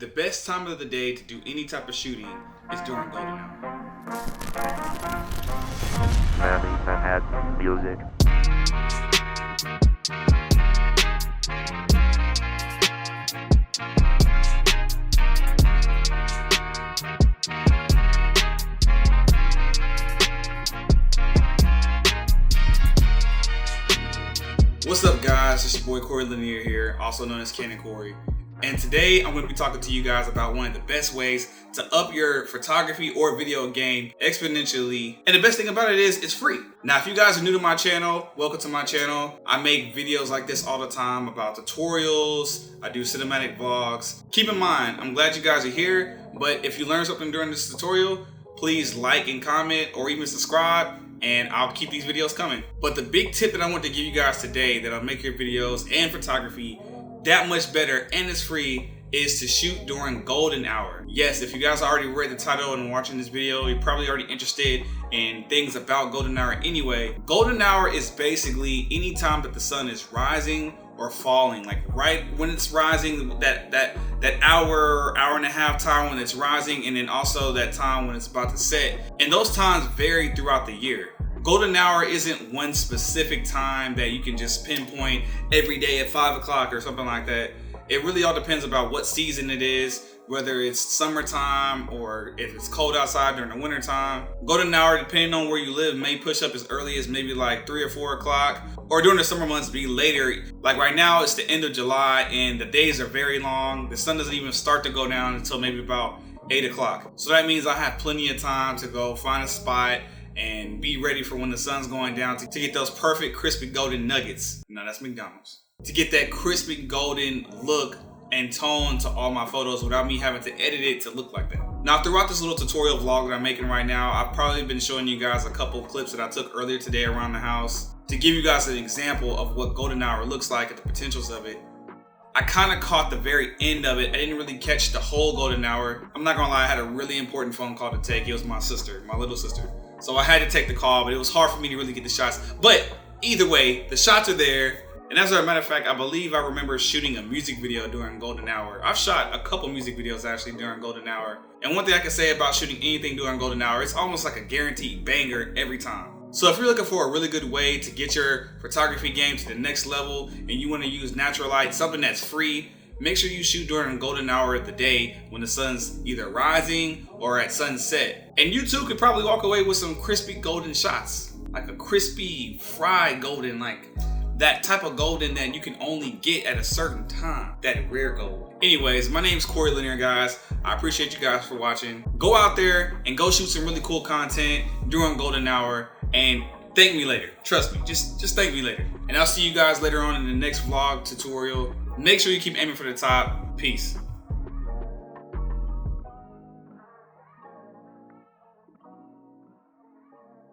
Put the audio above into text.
The best time of the day to do any type of shooting is during golden hour. Had music. What's up, guys? It's your boy Corey Lanier here, also known as Cannon Corey. And today I'm going to be talking to you guys about one of the best ways to up your photography or video game exponentially. And the best thing about it is it's free. Now, if you guys are new to my channel, welcome to my channel. I make videos like this all the time about tutorials. I do cinematic vlogs. Keep in mind, I'm glad you guys are here, but if you learn something during this tutorial, please like and comment or even subscribe, and I'll keep these videos coming. But the big tip that I want to give you guys today that'll make your videos and photography that much better and it's free is to shoot during golden hour. Yes, if you guys already read the title and watching this video, you're probably already interested in things about golden hour anyway. Golden hour is basically any time that the sun is rising or falling, like right when it's rising, that hour and a half time when it's rising, and then also that time when it's about to set. And those times vary throughout the year. Golden hour isn't one specific time that you can just pinpoint every day at 5 o'clock or something like that. It really all depends about what season it is, whether it's summertime or if it's cold outside during the winter time. Golden hour, depending on where you live, may push up as early as maybe like 3 or 4 o'clock, or during the summer months be later. Like right now, it's the end of July and the days are very long. The sun doesn't even start to go down until maybe about 8 o'clock. So that means I have plenty of time to go find a spot and be ready for when the sun's going down to get those perfect crispy golden nuggets. No, that's McDonald's. To get that crispy golden look and tone to all my photos without me having to edit it to look like that. Now, throughout this little tutorial vlog that I'm making right now, I've probably been showing you guys a couple of clips that I took earlier today around the house to give you guys an example of what golden hour looks like and the potentials of it. I kind of caught the very end of it. I didn't really catch the whole golden hour. I'm not gonna lie, I had a really important phone call to take. It was my sister, my little sister. So I had to take the call, but it was hard for me to really get the shots. But either way, the shots are there. And as a matter of fact, I believe I remember shooting a music video during golden hour. I've shot a couple music videos actually during golden hour. And one thing I can say about shooting anything during golden hour, it's almost like a guaranteed banger every time. So if you're looking for a really good way to get your photography game to the next level and you want to use natural light, something that's free, make sure you shoot during golden hour of the day when the sun's either rising or at sunset. And you too could probably walk away with some crispy golden shots, like a crispy fried golden, like that type of golden that you can only get at a certain time, that rare gold. Anyways, my name's Corey Lanier, guys. I appreciate you guys for watching. Go out there and go shoot some really cool content during golden hour and thank me later. Trust me, just thank me later. And I'll see you guys later on in the next vlog tutorial. Make sure you keep aiming for the top. Peace.